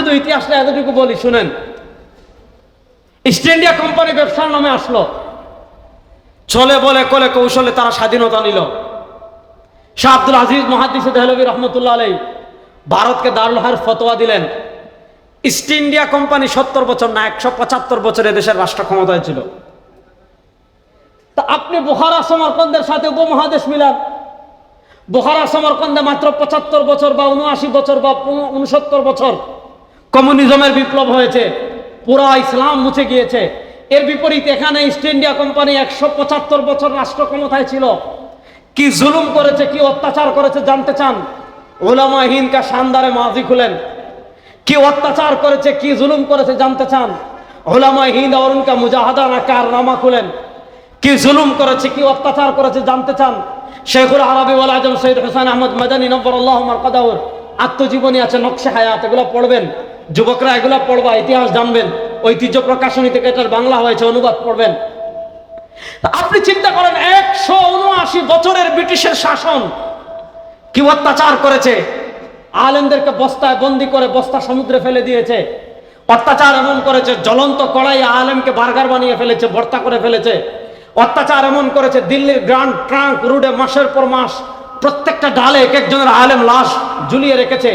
শুধু ইতিহাসটা এতটুকু বলি, শুনেন। ইস্ট ইন্ডিয়া কোম্পানি ব্যবসার নামে আসলো, চলে বলে কলে কৌশলে তারা স্বাধীনতা নিল। শাহ আব্দুল আজিজ মুহাদ্দিস দেহলভী রহমতুল্লাহ আলাইহি ভারতকে দারুল হারব ফতোয়া দিলেন, ইস্ট ইন্ডিয়া কোম্পানি 70 বছর না 175 বছরে দেশের রাষ্ট্র ক্ষমতায় ছিল। তা আপনি বুখারা সমরকন্দের সাথে উপমহাদেশ মিলান। বুখারা সমরকন্দে মাত্র 75 বছর বা 79 বছর বা 69 বছর কমিউনিজমের বিপ্লব হয়েছে, পুরা ইসলাম মুছে গিয়েছে। এর বিপরীতে এখানে ইস্ট ইন্ডিয়া কোম্পানি 175 বছর রাষ্ট্র ক্ষমতায় ছিল। কি জুলুম করেছে, কি অত্যাচার করেছে জানতে চান? উলামা হিন্দ কা শানদারে মাজি খুলেন। কি অত্যাচার করেছে, কি জুলুম করেছে জানতে চান? উলামা হিন্দ और उनका মুজাহাদানা কারনামা খুলেন। কি জুলুম করেছে, কি অত্যাচার করেছে জানতে চান? শেখুল আরবি ওয়াল আজম সৈয়দ হুসাইন আহমদ মাদানী নব্বরাল্লাহু মারকাদাহুর আত্মজীবনী আছে, নকশে হায়াত, এগুলো পড়বেন। যুবকরা এগুলো পড়বা, ইতিহাস জানবেন। ঐতিহ্য প্রকাশনী থেকে এটার বাংলা হয়েছে, অনুবাদ পড়বেন। আপনি চিন্তা করেন 179 বছরের ব্রিটিশের শাসন কি অত্যাচার করেছে। আলেমদেরকে বস্তায় বন্দি করে বস্তা সমুদ্রে ফেলে দিয়েছে। অত্যাচার এমন করেছে, জ্বলন্ত কড়াই আলেমকে বার্গার বানিয়ে ফেলেছে, ভর্তা করে ফেলেছে। অত্যাচার এমন করেছে, দিল্লির গ্র্যান্ড ট্রাঙ্ক রোডে মাসের পর মাস প্রত্যেকটা ডালে এক একজনের আলেম লাশ ঝুলিয়ে রেখেছে।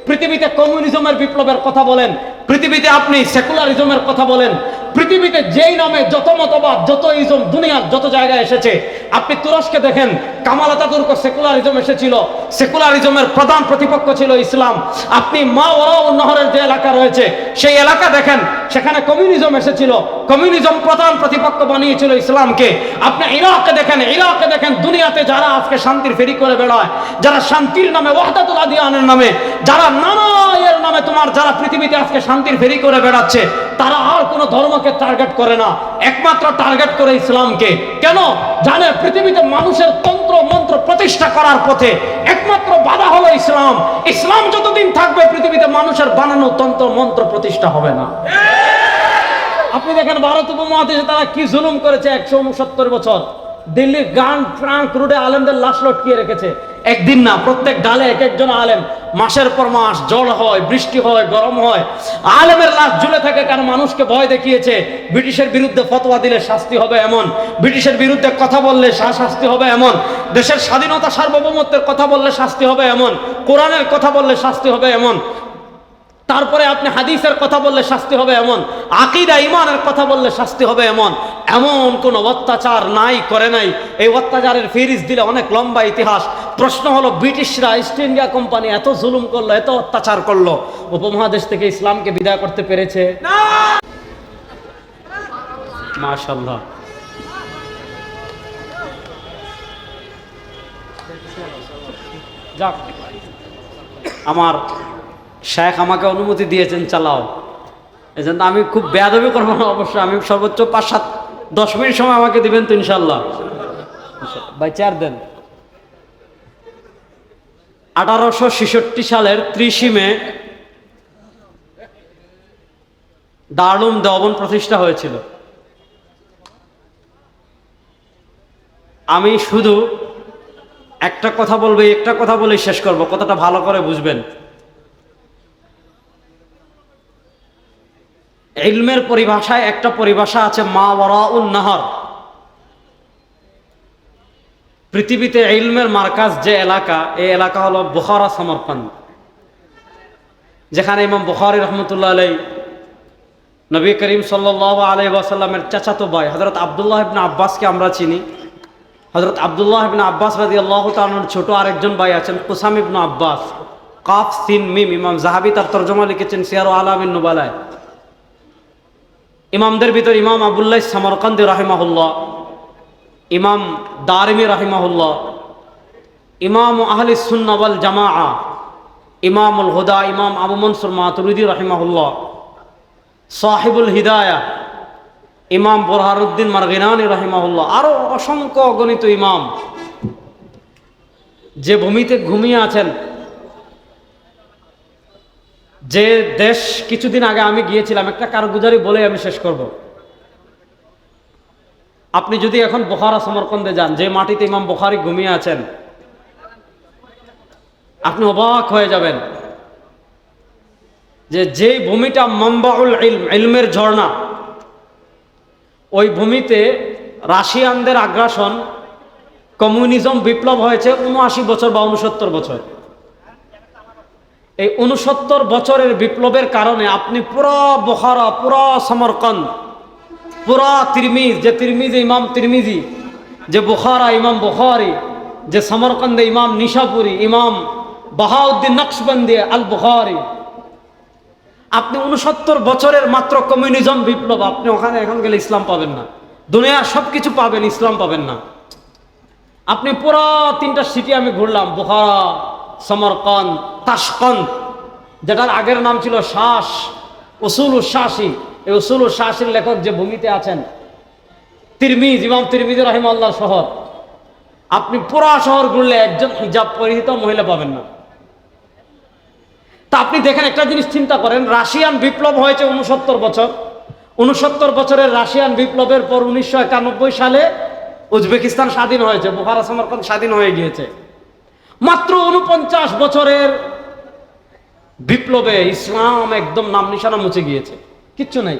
পৃথিবীতে কমিউনিজমের বিপ্লবের কথা বলেন, পৃথিবীতে আপনি সেকুলারিজমের কথা বলেন, পৃথিবীতে যেই নামে যত মতবাদ, যত ইজম দুনিয়ার যত জায়গায় এসেছে, আপনি তুরস্কে দেখেন, কামাল আতাতুর্ক সেকুলারিজম এসেছিল, সেকুলারিজমের প্রধান প্রতিপক্ষ ছিল ইসলাম। আপনি মাওয়ারাউন নহরের যে এলাকা রয়েছে সেই এলাকা দেখেন, সেখানে কমিউনিজম এসেছিল, কমিউনিজম প্রধান প্রতিপক্ষ বানিয়েছিল ইসলামকে। আপনি ইরাকে দেখেন, ইরাকে দেখেন, দুনিয়াতে যারা আজকে শান্তির ফেরি করে বেড়ায়, যারা শান্তির নামে, ওয়াহদাতুল আদিয়ানের নামে, যারা নানা এর নামে তোমার যারা পৃথিবীতে আজকে শান্তির ফেরি করে বেড়াচ্ছে, তারা আর কোনো ধর্মকে টার্গেট করে না, একমাত্র টার্গেট করে ইসলামকে। কেন জানে? পৃথিবীতে মানুষের তন্ত্র মন্ত্র প্রতিষ্ঠা করার পথে একমাত্র বাধা হলো ইসলাম। ইসলাম যতদিন থাকবে পৃথিবীতে মানুষের বানানো তন্ত্র মন্ত্র প্রতিষ্ঠা হবে না। আপনি দেখেন ভারত উপমহাদেশে তারা কি জুলুম করেছে। 169 বছর দিল্লির গ্র্যান্ড ট্রাঙ্ক রোডে আলেমদের লাশ লটকিয়ে রেখেছে। একদিন না, প্রত্যেক ডালে এক একজন আলেম, মাসের পর মাস ঝড় হয়, বৃষ্টি হয়, গরম হয়, আলেমের লাশ ঝুলে থাকে। কারণ মানুষকে ভয় দেখিয়েছে, ব্রিটিশের বিরুদ্ধে ফতোয়া দিলে শাস্তি হবে এমন, ব্রিটিশের বিরুদ্ধে কথা বললে শাস্তি হবে এমন, দেশের স্বাধীনতা সার্বভৌমত্বের কথা বললে শাস্তি হবে এমন, কোরআনের কথা বললে শাস্তি হবে এমন, তারপরে আপনি হাদিসের কথা বললে শাস্তি হবে এমন, আকীদা ঈমানের কথা বললে শাস্তি হবে এমন। এমন কোন অত্যাচার নাই, করে নাই। এই অত্যাচারের ফেরিস দিলে অনেক লম্বা ইতিহাস। প্রশ্ন হলো, ব্রিটিশরা, ইস্ট ইন্ডিয়া কোম্পানি এত জুলুম করলো, এত অত্যাচার করলো, উপমহাদেশ থেকে ইসলামকে বিদায় করতে পেরেছে? মাশাআল্লাহ। যাক, আমার শেখ আমাকে অনুমতি দিয়েছেন, চালাও। এই জন্য আমি খুব বেয়াদবি করবো না অবশ্যই। আমি সর্বোচ্চ 5-7-10 মিনিট সময় আমাকে দিবেন তো ইনশাল্লাহ। ভাই চেয়ার দেন। 1866 সালের 30 মে দারুল দেওবন্দ প্রতিষ্ঠা হয়েছিল। আমি শুধু একটা কথা বলবো, একটা কথা বলে শেষ করব, কথাটা ভালো করে বুঝবেন। ইলমের পরিভাষায় একটা পরিভাষা আছে, মাওয়ারাউন নাহর। পৃথিবীতে ইলমের মার্কাজ যে এলাকা, এই এলাকা হলো বুখারা সমরকন্দ, যেখানে ইমাম বুখারী রাহমাতুল্লাহ আলাইহি নবী করিম সাল্লাল্লাহু আলাইহি ওয়াসাল্লামের চাচাতো ভাই হযরত আব্দুল্লাহ ইবনে আব্বাসকে আমরা চিনি। হযরত আব্দুল্লাহ ইবনে আব্বাস রাদিয়াল্লাহু তাআলার ছোট আরেকজন ভাই আছেন কুসাম ইবনে আব্বাস, কাফ সিন মিম। ইমাম যাহাবী তার তরজমা লিখেছেন সিয়ার আলামিন নুবালায়। ইমামদের ভিতর ইমাম আবুল্লাহ সমরকন্দি রাহিমাহুল্লাহ, ইমাম দারিমি রাহিমাহুল্লাহ, ইমাম আহলে সুন্নাহ ওয়াল জামাআহ, ইমামুল হুদা ইমাম আবু মনসুর মাতুরিদি রাহিমাহুল্লাহ, সাহিবুল হিদায়া ইমাম বুরহানুদ্দিন মারগিনানি রাহিমাহুল্লাহ, আরো অসংখ্য অগণিত ইমাম যে ভূমিতে ঘুমিয়ে আছেন। যে দেশ কিছুদিন আগে আমি গিয়েছিলাম, একটা কারগুজারি বলে আমি শেষ করব। আপনি যদি এখন বুখারা সমরকন্দে যান, যে মাটিতে ইমাম বুখারী ঘুমিয়ে আছেন, আপনি অবাক হয়ে যাবেন যেই ভূমিটা মাম্বাউল ইলম, ইলমের ঝর্ণা, ওই ভূমিতে রাশিয়ানদের আগ্রাসন, কমিউনিজম বিপ্লব হয়েছে ৭৯ বছর বা ৬৯ বছর। এই ৬৯ বছরের বিপ্লবের কারণে আপনি পুরো বুখারা, পুরো সমরকন্দ, পুরো তিরমিজ, যে তিরমিজি ইমাম তিরমিজি, যে বুখারা ইমাম বুখারি, যে সমরকন্দে ইমাম নিশাপুরি, ইমাম বাহাউদ্দিন নকশবন্দি আল বুখারি, আপনি ৬৯ বছরের মাত্র কমিউনিজম বিপ্লব, আপনি ওখানে এখন গেলে ইসলাম পাবেন না। দুনিয়ার সব কিছু পাবেন, ইসলাম পাবেন না। আপনি পুরো 3টা সিটি আমি ঘুরলাম, বুখারা, সমরকন্দ, তাশকন্দ, যেটার আগের নাম ছিল শাস, উসুলুস শাসি। এই উসুলুস শাসির লেখক যে ভূমিতে আছেন, তিরমিজ, ইমাম তিরমিজি রাহিমাহুল্লাহ শহর, আপনি পুরা শহর ঘুরলে একজন হিজাব পরিহিত মহিলা পাবেন না। তা আপনি দেখেন, একটা জিনিস চিন্তা করেন, রাশিয়ান বিপ্লব হয়েছে ৬৯ বছর। ৬৯ বছরের রাশিয়ান বিপ্লবের পর ১৯৯১ সালে উজবেকিস্তান স্বাধীন হয়েছে, বুখারা সমরকন্দ স্বাধীন হয়ে গিয়েছে। মাত্র ৪৯ বছরের বিপ্লবে ইসলাম একদম নাম নিশানা মুছে গিয়েছে, কিচ্ছু নেই।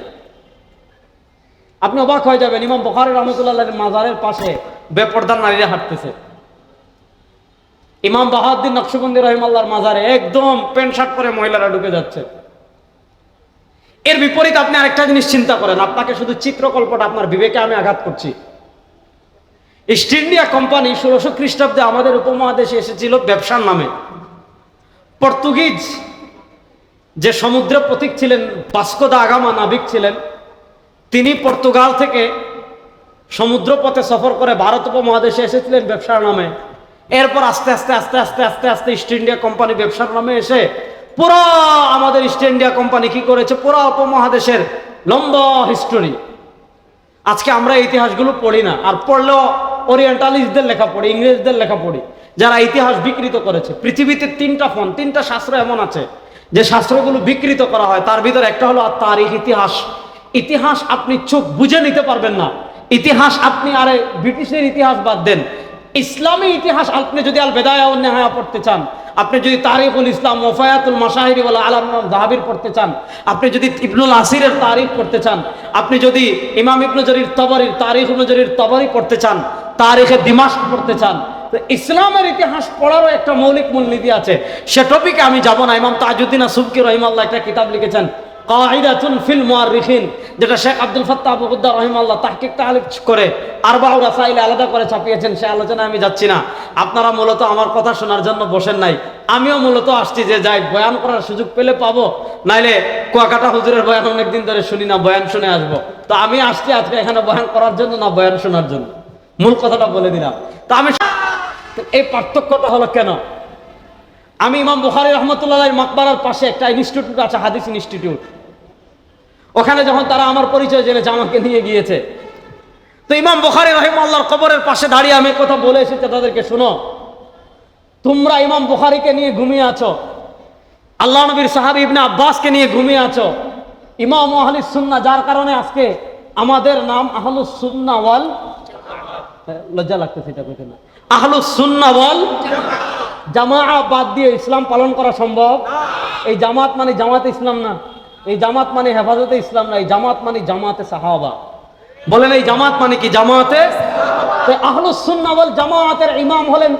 আপনি অবাক হয়ে যাবেন, ইমাম বুখারী রহমতুল্লাহ মাজারের পাশে বেপরদার নারীরা হাঁটতেছে। ইমাম বাহাউদ্দিন নকশবন্দি রহিমাল্লাহর মাজারে একদম প্যান্ট শার্ট পরে মহিলারা ঢুকে যাচ্ছে। এর বিপরীত আপনি আরেকটা জিনিস চিন্তা করেন, আপনাকে শুধু চিত্রকল্পটা আপনার বিবেকে আমি আঘাত করছি। ইস্ট ইন্ডিয়া কোম্পানি ১৬০০ খ্রিস্টাব্দে আমাদের উপমহাদেশে এসেছিল ব্যবসার নামে। পর্তুগিজ যে সমুদ্র পথিক ছিলেন, ভাস্কো দা গামা নাবিক ছিলেন, তিনি পর্তুগাল থেকে সমুদ্র পথে সফর করে ভারত উপমহাদেশে এসেছিলেন ব্যবসার নামে। এরপর আস্তে আস্তে আস্তে আস্তে আস্তে আস্তে ইস্ট ইন্ডিয়া কোম্পানি ব্যবসার নামে এসে পুরো আমাদের ইস্ট ইন্ডিয়া কোম্পানি কি করেছে, পুরো উপমহাদেশের লম্বা হিস্টোরি। আজকে আমরা ইতিহাসগুলো পড়ি না, আর পড়লেও ওরিয়েন্টালিস্টদের লেখা পড়ি, ইংরেজদের লেখা পড়ি, যারা ইতিহাস বিকৃত করেছে। পৃথিবীতে 3টা শাস্ত্র এমন আছে যে শাস্ত্রগুলো বিকৃত করা হয়, তার ভিতর একটা হলো তারিখ, ইতিহাস। ইতিহাস আপনি চোখ বুঝে নিতে পারবেন না। ইতিহাস আপনি, আরে ব্রিটিশের ইতিহাস বাদ দেন, ইসলামী ইতিহাস আপনি যদি আল বেদায়া ওয়ান নিহায়া পড়তে চান, আপনি যদি তারিখুল ইসলাম, ওয়াফায়াতুল মাশাহির ওয়াল আলাম যাহাবির পড়তে চান, আপনি যদি ইবনুল আসিরের তারিখ পড়তে চান, আপনি যদি ইমাম ইবনে জরির তাবরীর তারিখ ইবনে জরির তাবরী পড়তে চান, তারিখে দিমাশক পড়তে চান, তো ইসলামের ইতিহাস পড়ারও একটা মৌলিক মূলনীতি আছে। সে টপিকে আমি যাব না। ইমাম তাজউদ্দিন সুবকি রাহিমাহুল্লাহ একটা কিতাব লিখেছেন, কায়দাতুন ফিল মুআররিখিন, যেটা শেখ আব্দুল ফাত্তাহ আবু গুদ্দা রাহিমাহুল্লাহ তাহকিক তাআলিক করে ৪ রাসাইল আলাদা করে ছাপিয়েছেন। সে আলোচনায় আমি যাচ্ছি না। আপনারা মূলত আমার কথা শোনার জন্য বসেন নাই, আমিও মূলত আসছি যে যাই বয়ান করার সুযোগ পেলে পাবো, নাইলে কুয়াকাটা হুজুরের বয়ান অনেকদিন ধরে শুনি না, বয়ান শুনে আসবো। তো আমি আসছি আজকে এখানে বয়ান করার জন্য না বয়ান শোনার জন্য, মূল কথাটা বলে দিলাম। তো আমি এই পার্থক্যটা হলো কেন, আমি ইমাম বুখারী রহমতুল্লাহর মাকবারার পাশে একটা ইনস্টিটিউট আছে, হাদিস ইনস্টিটিউট, ওখানে যখন তারা আমার পরিচয় জেনেছে আমাকে নিয়ে গিয়েছে, তো ইমাম বুখারী রাহিমাহুল্লাহর কবরের পাশে দাঁড়িয়ে আমি কথা বলে এসেছি তাদেরকে, শুনো, তোমরা ইমাম বুখারীকে নিয়ে ঘুমিয়ে আছো, আল্লাহ নবীর সাহাবী ইবনে আব্বাসকে নিয়ে ঘুমিয়ে আছো, ইমাম আহলুস সুন্নাহ, যার কারণে আজকে আমাদের নাম আহলুস সুন্নাহ ওয়াল, লজ্জা লাগতেছে এটা কইতে না, আহলুস সুন্নাহ ওয়াল জামাআহ বাদ দিয়ে ইসলাম পালন করা সম্ভব? এই জামাত মানে জামাতে ইসলাম না, এই জামাত মানে হেফাজতে ইসলাম না, এই জামাত মানে জামাতে সাহাবা। বলেন এই জামাত মানে কি? জামাতে। তো আহলুস সুন্নাহ ওয়াল জামাতের ইমাম হলেন,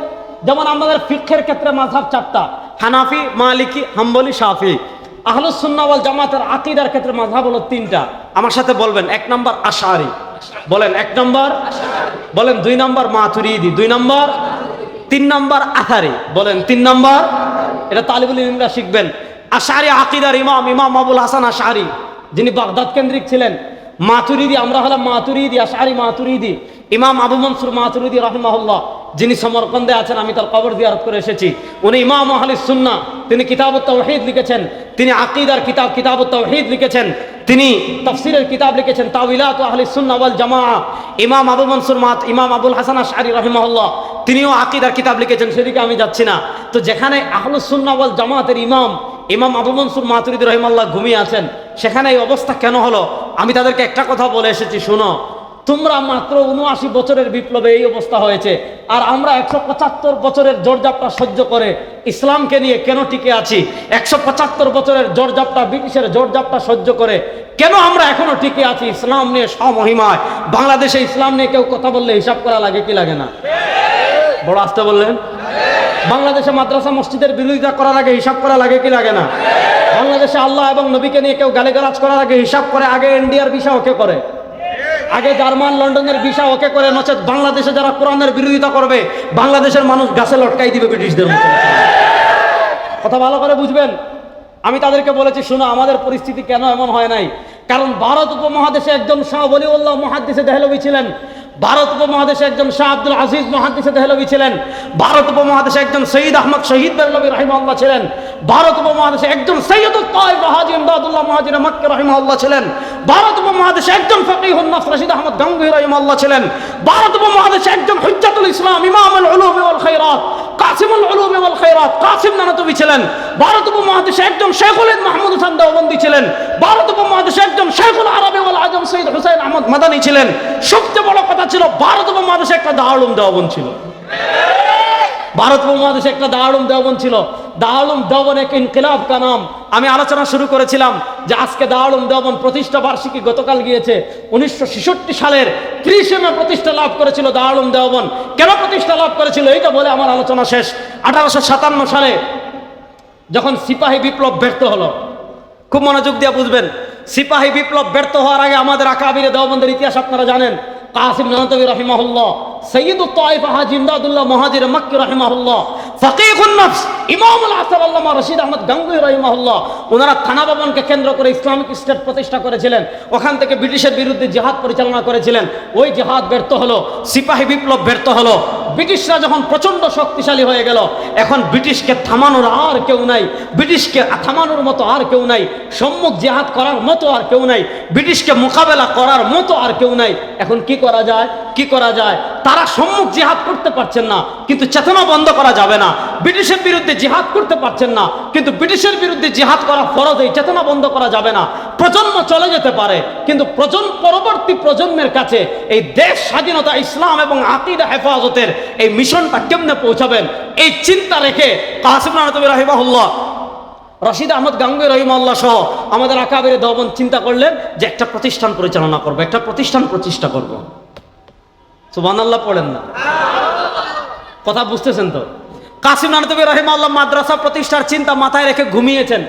যেমন আমাদের ফিকহের ক্ষেত্রে মাযহাব 4টা, হানাফি, মালিকি, হাম্বলি, শাফি। আহলুস সুন্নাহ ওয়াল জামাতের আকীদার ক্ষেত্রে মাযহাব হলো 3টা। আমার সাথে বলবেন, 1 নম্বর আশআরি, বলেন 1 নম্বর, বলেন 2 নম্বর মাতুরিদি, 2 নম্বর, 3 নম্বর আথারি, বলেন 3 নম্বর। এটা তালিবুল ইলমরা শিখবেন। আশআরি আকীদার ইমাম ইমাম আবুল হাসান আশআরি, যিনি বাগদাদ কেন্দ্রিক ছিলেন। মাতুরিদি, আমরা হলাম মাতুরিদি, আশআরি মাতুরিদি। ইমাম আবু মনসুর মাতুরিদি রাহিমাহুল্লাহ, যিনি সমরকন্দে আছেন, আমি তার কবর জিয়ারত করে এসেছি। উনি ইমাম আহলিস সুন্নাহ, তিনি কিতাবুত তাওহীদ লিখেছেন, তিনি আকীদার কিতাব কিতাবুত তাওহীদ লিখেছেন, তিনি তাফসীরের কিতাব লিখেছেন তাওয়িলাত আহলিস সুন্নাহ ওয়াল জামাআহ। ইমাম আবু মনসুর ইমাম আবুল হাসান আশআরি রাহিমাহুল্লাহ, তিনিও আকীদার কিতাব লিখেছেন, সেদিকে আমি যাচ্ছি না। তো যেখানে আহলুস সুন্নাহ ওয়াল জামাতের ইমাম ইমাম আবু মনসুর মাতুরিদি রাহিমাহুল্লাহ ঘুমিয়ে আছেন, সেখানে এই অবস্থা কেন হলো? আমি তাদেরকে একটা কথা বলে এসেছি, শুনো, তোমরা মাত্র ৭৯ বছরের বিপ্লবে এই অবস্থা হয়েছে, আর আমরা ১৭৫ বছরের জোরজাপটা সহ্য করে ইসলামকে নিয়ে কেন টিকে আছি? ১৭৫ বছরের জোরজাপটা, ব্রিটিশের জোরজাপটা সহ্য করে কেন আমরা এখনো টিকে আছি ইসলাম নিয়ে স্বমহিমায়? বাংলাদেশে ইসলাম নিয়ে কেউ কথা বললে হিসাব করা লাগে কি লাগে না? বড় আসতে বললেন। বাংলাদেশে মাদ্রাসা মসজিদের বিরোধিতা করার আগে হিসাব করা লাগে কি লাগে না? বাংলাদেশে আল্লাহ এবং নবীকে নিয়ে কেউ গালিগালাজ করার আগে হিসাব করে। আগে ইন্ডিয়ার ভিসা ওকে করে, আগে জার্মান লন্ডনের ভিসা ওকে করে, নচেত বাংলাদেশে যারা কোরআনের বিরোধিতা করবে বাংলাদেশের মানুষ গাছে লটকাই দিবে ব্রিটিশদের মতো। কথা ভালো করে বুঝবেন। আমি তাদেরকে বলেছি, শোনো, আমাদের পরিস্থিতি কেন এমন হয় নাই, কারণ ভারত উপমহাদেশে একজন শাহ ওলিউল্লাহ মুহাদ্দিসে দেহলভী ছিলেন, ভারত উপমহাদেশে একজন শাহ আব্দুল আজিজ মুহাদ্দিসে দেহলভী ছিলেন, ভারত উপমহাদেশে একজন সৈয়দ আহমদ শহীদ দেহলভী রাহিমাহুল্লাহ ছিলেন, ভারত উপমহাদেশে একজন সৈয়দুত তায়েব হাজী ইমদাদুল্লাহ মুহাজির মক্কা রাহিমাহুল্লাহ ছিলেন, ভারত উপমহাদেশে একজন ফকিহুন নাস রশিদ আহমদ গাঙ্গুহি রাহিমাহুল্লাহ ছিলেন, ভারত উপমহাদেশে একজন হুজ্জাতুল ইসলাম ইমামুল উলুম ওয়াল খায়রাত কাসিমুল উলুম ওয়াল খায়রাত কাসিম নানতবী ছিলেন, ভারত উপমহাদেশে একজন শেখুল হিন্দ মাহমুদ হাসান দেওবন্দি ছিলেন, ভারত উপমহাদেশে একজন শেখুল আরবি ওয়াল আজম সৈয়দ হুসাইন আহমদ মাদানী ছিলেন। সবচেয়ে বড় কথা ছিল, ভারত উপমহাদেশে একটা দারুল উলুম দেওবন্দ ছিল। ভারত উপমহাদেশে একটা দারুল উলুম দেওবন্দ ছিল। দারুল উলুম দেওবন্দ এক ইনকিলাব কা নাম। আমি আলোচনা শুরু করেছিলাম যে আজকে দারুল উলুম দেওবন্দ প্রতিষ্ঠা বার্ষিকী গতকাল গিয়েছে। 1966 সালের 30 মে প্রতিষ্ঠা লাভ করেছিল দারুল উলুম দেওবন্দ। কেন প্রতিষ্ঠা লাভ করেছিল এইটা বলে আমার আলোচনা শেষ। 1857 সালে যখন সিপাহী বিপ্লব ব্যর্থ হলো, খুব মনোযোগ দিয়ে বুঝবেন, সিপাহী বিপ্লব ব্যর্থ হওয়ার আগে আমাদের আকাবিরে দেওবন্দের ইতিহাস আপনারা জানেন। কাসিম নানতবী রাহিমাহুল্লাহ, সৈয়দুত তায়েফ হাজী ইমদাদুল্লাহ মুহাজির মক্কি রাহিমাহুল্লাহ, ফকিহুন নফস ইমামুল আসর আল্লামা রশিদ আহমদ গাঙ্গুহি রাহিমাহুল্লাহ, ওনারা থানা ভবনকে কেন্দ্র করে ইসলামিক স্টেট প্রতিষ্ঠা করেছিলেন। ওখান থেকে ব্রিটিশের বিরুদ্ধে জিহাদ পরিচালনা করেছিলেন। ওই জিহাদ ব্যর্থ হলো, সিপাহী বিপ্লব ব্যর্থ হলো। ব্রিটিশরা যখন প্রচন্ড শক্তিশালী হয়ে গেল, এখন ব্রিটিশকে থামানোর আর কেউ নাই, ব্রিটিশকে থামানোর মতো আর কেউ নাই, সম্মুখ জিহাদ করার মতো আর কেউ নাই, ব্রিটিশকে মোকাবেলা করার মতো আর কেউ নাই। এখন কি করা যায়? কি করা যায়? তারা সম্মুখ জিহাদ করতে পারছেন না, কিন্তু চেতনা বন্ধ করা যাবে না। ব্রিটিশের বিরুদ্ধে জিহাদ করতে পারছেন না, কিন্তু ব্রিটিশের বিরুদ্ধে জিহাদ করা ফরজ, এই চেতনা বন্ধ করা যাবে না। প্রজন্ম চলে যেতে পারে, কিন্তু পরবর্তী প্রজন্মের কাছে এই দেশ স্বাধীনতা, ইসলাম এবং আকীদা হেফাজতের এই মিশনটা কেমনে পৌঁছাবেন, এই চিন্তা রেখে কাসিম নানতবী রাহিমাহুল্লাহ, রশিদ আহমদ গাঙ্গুহি রাহিমাহুল্লাহ সহ আমাদের আকাবিরে দেওবন্দ চিন্তা করলেন যে একটা প্রতিষ্ঠান পরিচালনা করবো, একটা প্রতিষ্ঠান প্রতিষ্ঠা করব। সুবহানাল্লাহ পড়েন না? কথা বুঝতেছেন তো? কাসিম নানতবী রাহিমাহুল্লাহ মাদ্রাসা প্রতিষ্ঠার চিন্তা মাথায় রেখে ঘুমিয়েছেন।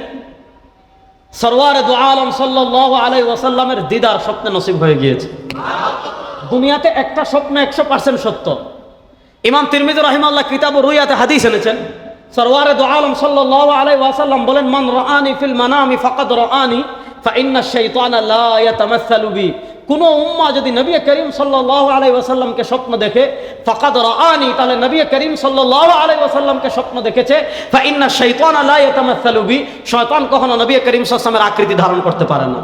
সরওয়ারে দু আলম সাল্লাল্লাহু আলাইহি ওয়াসাল্লামের দিদার স্বপ্নে নসিব হয়ে গিয়েছে। দুনিয়াতে একটা স্বপ্ন 100% সত্য। ইমাম তিরমিজি রাহিমাহুল্লাহ কিতাব রুয়াতে হাদিস এনেছেন। সরওয়ারে দু আলম সাল্লাল্লাহু আলাইহি ওয়াসাল্লাম বলেন, মান রাআনি ফিল মানামি ফাকাদ রাআনি ফাইন্না শাইতানা লা ইয়াতামাসসালু বি। কোন উম্মাহ যদি নবী করিম সাল্লাল্লাহু আলাইহি ওয়াসাল্লামকে স্বপ্ন দেখে, ফাকাদ রাআনি, তাহলে নবী করিম সাল্লাল্লাহু আলাইহি ওয়াসাল্লামকে স্বপ্ন দেখেছে। ফাইন্না শাইতানা লা ইয়াতামাসসালু বি, শয়তান কখনো নবী করিম সাল্লাল্লাহু আলাইহি ওয়াসাল্লামের আকৃতি ধারণ করতে পারে না।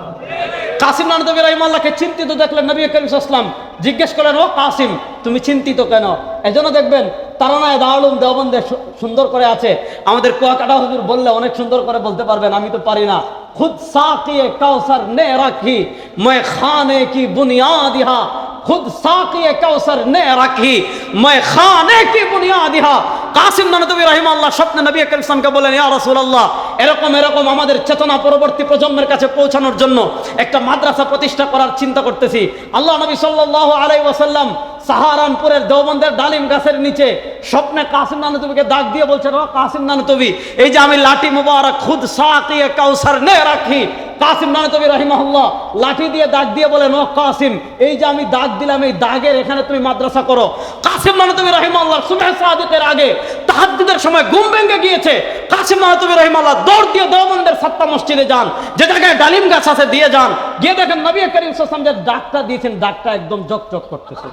কাসিম নানতবী রাহিমাহুল্লাহকে চিন্তিত দেখলেন নবী করিম সাল্লাল্লাহু আলাইহি ওয়াসাল্লাম, জিজ্ঞেস করলেন, ও কাসিম, তুমি চিন্তিত কেন? এজন্য দেখবেন তারানায় দারুল উলুম দেওবন্দে সুন্দর করে আছে। আমাদের কুয়াকাটা হুজুর বললে অনেক সুন্দর করে বলতে পারবেন, আমি তো পারি না। খুদ সাকিয়ে কাউসার নে রাখি मैं खाने की बुनियाद यहाँ, खुद साकिए कौसर ने रखी मैं खाने की बुनियाद यहाँ। কাসিম নানতবী রাহিমাহুল্লাহ স্বপ্নে নবী করিম সাল্লাল্লাহু আলাইহি ওয়াসাল্লামকে বলেন, ইয়া রাসূলুল্লাহ, এরকম এরকম আমাদের চেতনা পরবর্তী প্রজন্মের কাছে পৌঁছানোর জন্য একটা মাদ্রাসা প্রতিষ্ঠা করার চিন্তা করতেছি। আল্লাহ নবী সাল্লাল্লাহু আলাইহি ওয়াসাল্লাম সাহারানপুরের দেওবন্দের ডালিম গাছের নিচে স্বপ্নে কাসিম নানতবীকে ডাক দিয়ে বলছেন, ও কাসিম নানতবী, এই যে আমি লাঠি মুবারক খুদ সাকিয়ে কাউসার নে রাখি। কাসিম নানতবী রাহিমাহুল্লাহ লাঠি দিয়ে দাগ দিয়ে বলেন, ও কাসিম, এই যে আমি দাগ দিলাম, এই দাগের এখানে তুমি মাদ্রাসা করো। কাসিম নানতবী রাহিমাহুল্লাহ সুবহ সাদিকের আগে তাহাজ্জুদের সময় ঘুম ভেঙে গিয়েছে। কাসিম নানতবী রাহিমাহুল্লাহ দৌড় দিয়ে দেওবন্দের সাত্তা মসজিদে যান, যে জায়গায় ডালিম গাছ আছে দিয়ে যান, গিয়ে দেখেন নবী করিম সাল্লাল্লাহু আলাইহি ওয়াসাল্লাম যে দাগটা দিয়েছেন, দাগটা একদম জকজক করতেছে।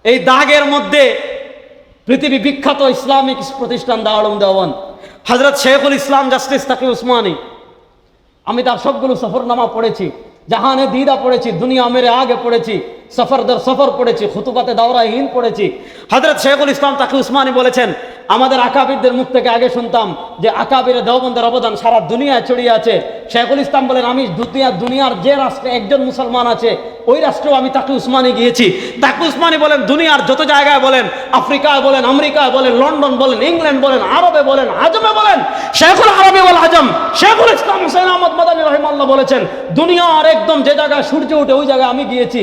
এই দাগের মধ্যে পৃথিবী বিখ্যাত ইসলামিক প্রতিষ্ঠান দারুল উলুম দেওবন্দ, হযরত শেখুল ইসলাম জাস্টিস তাকি উসমানী। আমি তার সবগুলো সফরনামা পড়েছি, জাহানে দিদা পড়েছি, দুনিয়া মেরে আগে পড়েছি, সফর দর সফর পড়েছি, খুতুবাতে দাওরায়ে হিন্দ পড়েছি। হযরত শেখুল ইসলাম তাকি উসমানী বলেছেন, আমাদের আকাবিরদের মুখ থেকে আগে শুনতাম যে আকাবিরে দেওবন্দের অবদান সারা দুনিয়ায় ছড়িয়ে আছে। শেখুল ইসলাম বলেন, আমি দুনিয়ার যে রাষ্ট্রে একজন মুসলমান আছে ওই রাষ্ট্রেও আমি তাকে উসমানি গিয়েছি। তাকে উসমানি বলেন দুনিয়ার যত জায়গায় বলেন, আফ্রিকায় বলেন, আমেরিকায় বলেন, লন্ডন বলেন, ইংল্যান্ড বলেন, আরবে বলেন, আজমে বলেন, শেখুল আরবি ওয়াল আজম শেখুল ইসলাম হুসাইন আহমদ মাদানী রাহিমাহুল্লাহ বলেছেন, দুনিয়ার একদম যে জায়গায় সূর্য ওঠে ওই জায়গায় আমি গিয়েছি।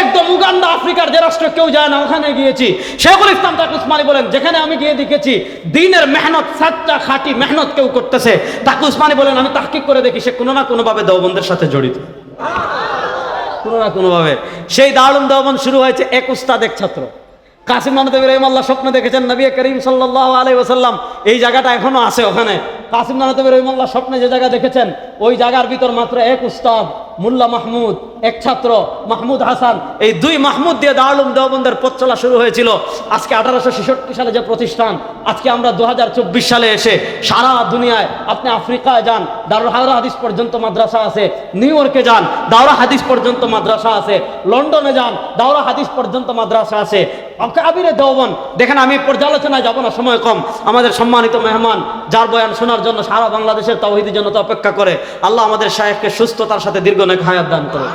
একদম উগান্ডা, আফ্রিকার যে রাষ্ট্রে কেউ যায় না ওখানে গিয়েছি। শেখুল ইসলাম তাকে উসমানি বলেন, যেখানে আমি গিয়ে দেখেছি দিনের মেহনত, সাচ্চা খাঁটি মেহনত কেউ করতেছে, তাকে উসমানি বলেন আমি তাহকিক করে দেখি সে কোনো না কোনোভাবে দেওবন্দের সাথে জড়িত, কোনো না কোনোভাবে। সেই দারুল দেওবন্দ শুরু হয়েছে এক উস্তাদ এক ছাত্র। কাসিম নানতবী রাহিমাহুল্লাহ স্বপ্ন দেখেছেন নবী করিম সাল্লাল্লাহু আলাইহি ওয়াসাল্লাম এই জায়গাটা এখনো আছে ওখানে। কাসিম নানতবী রাহিমাহুল্লাহ স্বপ্নে যে জায়গা দেখেছেন ওই জায়গার ভিতর মাত্র এক উস্তাদ মোল্লা মাহমুদ, এক ছাত্র মাহমুদ হাসান, এই দুই মাহমুদ দিয়ে দারুল দেওবন্দের পথ চলা শুরু হয়েছিল। আজকে 1866 সালে যে প্রতিষ্ঠান, আজকে আমরা 2024 সালে এসে সারা দুনিয়ায়, আপনি আফ্রিকায় যান দারুল হাদিস পর্যন্ত মাদ্রাসা আছে, নিউ ইয়র্কে যান দাওরা হাদিস পর্যন্ত মাদ্রাসা আছে, লন্ডনে যান দাওরা হাদিস পর্যন্ত মাদ্রাসা আছে। আকাবিরে দেওবন্দ দেখেন, আমি পর্যালোচনায় যাব না, সময় কম। আমাদের সম্মানিত মেহমান যার বয়ান শোনার জন্য সারা বাংলাদেশের তাওহীদি জনতা অপেক্ষা করে, আল্লাহ আমাদের শায়েখকে সুস্থতার সাথে দীর্ঘ নেক হায়াত দান করুন,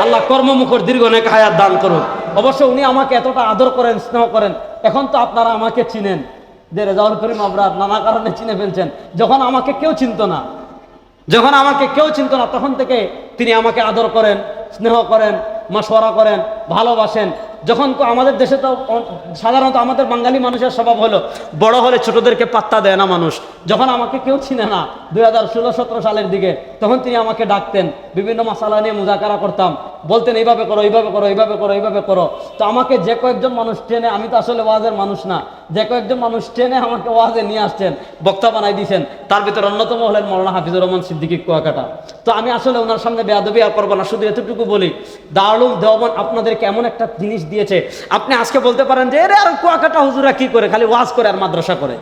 আল্লাহ কর্মমুখর দীর্ঘ নেক হায়াত দান করুন। অবশ্য উনি আমাকে এতটা আদর করেন, স্নেহ করেন, এখন তো আপনারা আমাকে চিনেন যে রেজাউল করিম আবরার নানা কারণে চিনে ফেলছেন। যখন আমাকে কেউ চিনত না, তখন থেকে তিনি আমাকে আদর করেন, স্নেহ করেন, মাশওয়ারা করেন, ভালোবাসেন। যখন আমাদের দেশে তো সাধারণত আমাদের বাঙালি মানুষের স্বভাব হলো বড় হলে ছোটদেরকে পাত্তা দেয় না মানুষ। যখন আমাকে কেউ চিনে না 2016-17 সালের দিকে, তখন তিনি আমাকে ডাকতেন, বিভিন্ন মাসালা নিয়ে মুজাকারা করতাম, বলতেন এইভাবে করো, এইভাবে করো, এইভাবে করো, এইভাবে করো। তো আমাকে যে কয়েকজন মানুষ টেনে, আমি তো আসলে ওয়াজের মানুষ না, যে কয়েকজন মানুষ টেনে আমাকে ওয়াজে নিয়ে আসছেন, বক্তা বানাই দিয়েছেন, তার ভিতর অন্যতম হলেন মৌলানা হাফিজুর রহমান সিদ্দিকী কুয়াকাটা। তো আমি আসলে ওনার সামনে বেয়াদবি আর করবো না, শুধু এতটুকু বলি, দারুল দেওবন্দ আপনাদেরকে এমন একটা জিনিস দিয়েছে, আপনি আজকে বলতে পারেন যে এরে আর কুয়াকাটা হুজুরা কি করে, খালি ওয়াজ করে আর মাদ্রাসা করে।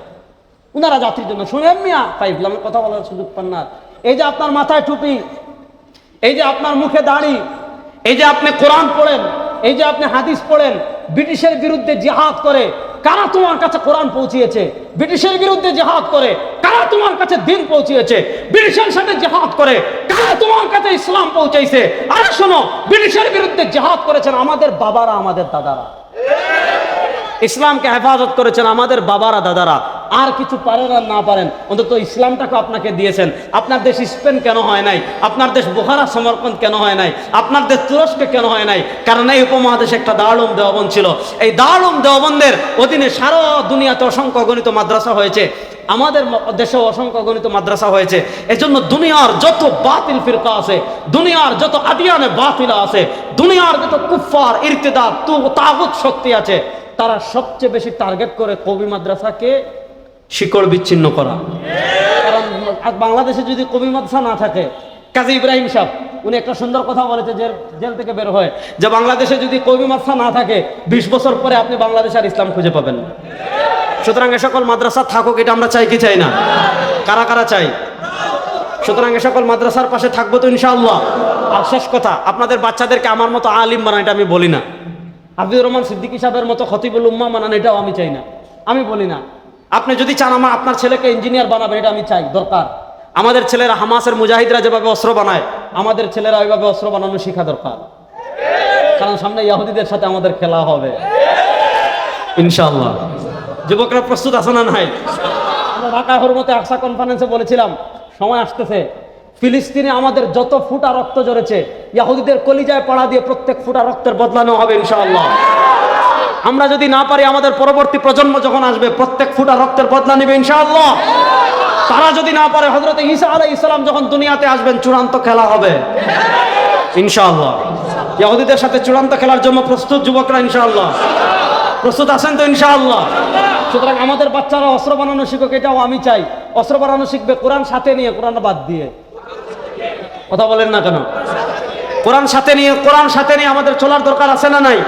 উনারা জাতির জন্য শুনেন মিয়া, পাইফলামের কথা বলার সুযোগ পান না। এই যে আপনার মাথায় টুপি, এই যে আপনার মুখে দাড়ি, এই যে আপনি কোরআন পড়েন, এই যে আপনি হাদিস পড়েন, ব্রিটিশের বিরুদ্ধে জিহাদ করে কারা তোমার কাছে কোরআন পৌঁছিয়েছে? ব্রিটিশের বিরুদ্ধে জিহাদ করে কারা তোমার কাছে দিন পৌঁছিয়েছে? ব্রিটিশের সাথে জিহাদ করে কারা তোমার কাছে ইসলাম পৌঁছাইছে? আরে শোনো, ব্রিটিশের বিরুদ্ধে জিহাদ করেছেন আমাদের বাবারা, আমাদের দাদারা, ইসলামকে হেফাজত করেছেন আমাদের বাবারা, দাদারা। আর কিছু পারেন আর না পারেন, অন্তত ইসলামটাকে আপনাকে দিয়েছেন। আপনার দেশ স্পেন কেন হয় নাই? আপনার দেশ বুখারা সমরকন্দ কেন হয় নাই? আপনার দেশ তুরস্ক কেন হয় নাই? কারণ এই উপমহাদেশে একটা দারুল দেওবন্দ ছিল। এই দারুল দেওবন্দের অধীনে সারা দুনিয়াতে অসংখ্য গণিত মাদ্রাসা হয়েছে, আমাদের দেশেও অসংখ্য গণিত মাদ্রাসা হয়েছে। এজন্য দুনিয়ার যত বাতিল ফিরকা আছে, দুনিয়ার যত আদিয়ানে বাতিলা আছে, দুনিয়ার যত কুফফার, ইরতিদাদ, তাগুত শক্তি আছে, তারা সবচেয়ে বেশি টার্গেট করে কবি মাদ্রাসাকে শিকড় বিচ্ছিন্ন করা। কারণ বাংলাদেশে যদি কবি মাদ্রাসা না থাকে, কাজী ইব্রাহিম সাহেব উনি একটা সুন্দর কথা বলেছে, জেল থেকে বের হয়, যে বাংলাদেশে যদি কবি মাদ্রাসা না থাকে 20 বছর পরে আপনি বাংলাদেশে আর ইসলাম খুঁজে পাবেন না। সুতরাং এ সকল মাদ্রাসা থাকুক, এটা আমরা চাই কি চাই না? কারা কারা চাই? সুতরাং এ সকল মাদ্রাসার পাশে থাকবো তো ইনশাআল্লাহ। আর শেষ কথা, আপনাদের বাচ্চাদেরকে আমার মতো আলিম বানান, এটা আমি বলি না। হাফিজুর রহমান সিদ্দিকী সাহেবের মতো খতিবুল উম্মাহ বানান, এটাও আমি চাই না, আমি বলি না। আপনি যদি চান আপনার ছেলেকে ইঞ্জিনিয়ার বানাবেন, এটা আমি চাই, দরকার। আমাদের ছেলেরা, হামাসের মুজাহিদরা যেভাবে অস্ত্র বানায়, আমাদের ছেলেরা ওইভাবে অস্ত্র বানানো শেখা দরকার। কারণ সামনে ইহুদিদের সাথে আমাদের খেলা হবে ইনশাআল্লাহ। যুবকরা প্রস্তুত আছে না? নাই? আমরা ঢাকা হুরমতে আকসা কনফারেন্সে বলেছিলাম, সময় আসতেছে, ফিলিস্তিনে আমাদের যত ফুটা রক্ত ঝরেছে, ইহুদিদের কলিজায় পাড়া দিয়ে প্রত্যেক ফুটা রক্তের বদলানো হবে ইনশাআল্লাহ। আমরা যদি না পারি, আমাদের পরবর্তী প্রজন্ম যখন আসবে প্রত্যেক ফুটা রক্তের বদলা নেবে ইনশাআল্লাহ। তারা যদি না পারে, হযরত ঈসা আলাইহিস সালাম যখন দুনিয়াতে আসবেন, চূড়ান্ত খেলা হবে ইনশাআল্লাহ। ইহুদিদের সাথে চূড়ান্ত খেলার জন্য প্রস্তুত যুবকরা ইনশাআল্লাহ? প্রস্তুত আছেন তো ইনশাআল্লাহ? সুতরাং আমাদের বাচ্চারা অস্ত্র বানানো শিখুক, এটাও আমি চাই। অস্ত্র বানানো শিখবে কোরআন সাথে নিয়ে, কোরআন বাদ দিয়ে। কথা বলেন না কেন? কোরআন সাথে নিয়ে আমাদের চলার দরকার আছে না নাই?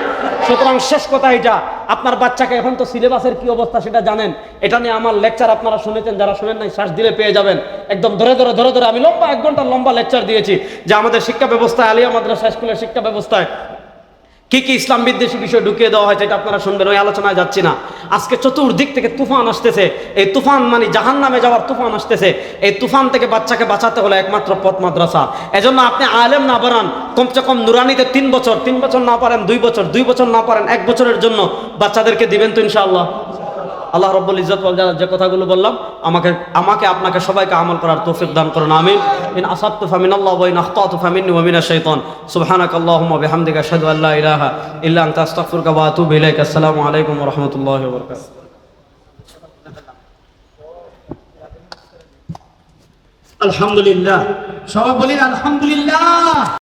সুতরাং শেষ কথা এটা, আপনার বাচ্চাকে, এখন তো সিলেবাসের কি অবস্থা সেটা জানেন, এটা নিয়ে আমার লেকচার আপনারা শুনেছেন, যারা শুনেন নাই শ্বাস দিলে পেয়ে যাবেন। একদম ধরে আমি লম্বা 1 ঘন্টার লম্বা লেকচার দিয়েছি যে আমাদের শিক্ষা ব্যবস্থায়, আলিয়া মাদ্রাসা স্কুলের শিক্ষা ব্যবস্থায় কি কি ইসলাম বিদ্বেষী বিষয় ঢুকিয়ে দেওয়া হয়েছে এটা আপনারা শুনবেন, ওই আলোচনায় যাচ্ছি না। আজকে চতুর্দিক থেকে তুফান আসতেছে, এই তুফান মানে জাহান্নামে যাওয়ার তুফান আসতেছে। এই তুফান থেকে বাচ্চাকে বাঁচাতে হলে একমাত্র পথ মাদ্রাসা। এজন্য আপনি আলেম না বাড়ান, কমসে কম নুরানিতে 3 বছর, 3 বছর না পারেন 2 বছর, 2 বছর না পারেন 1 বছরের জন্য বাচ্চাদেরকে দিবেন তো ইনশাআল্লাহ। আল্লাহ রাব্বুল ইজ্জত ওয়াল জালাল যে কথাগুলো বললাম আমাকে আপনাকে সবাইকে আমল করার তৌফিক দান করুন, আমিন। ইন আসাবতু ফামিনাল্লাহি ওয়া ইন আখতাতু ফামিন্নি ওয়া মিনাশ শাইতান। সুবহানাকাল্লাহুম্মা বিহামদিকা আশহাদু আল লা ইলাহা ইল্লা আনতা আস্তাগফিরুকা ওয়া আতুবু ইলাইক। আসসালামু আলাইকুম ওয়া রাহমাতুল্লাহি ওয়া বারাকাতুহু। আলহামদুলিল্লাহ, সবাই বলেন আলহামদুলিল্লাহ।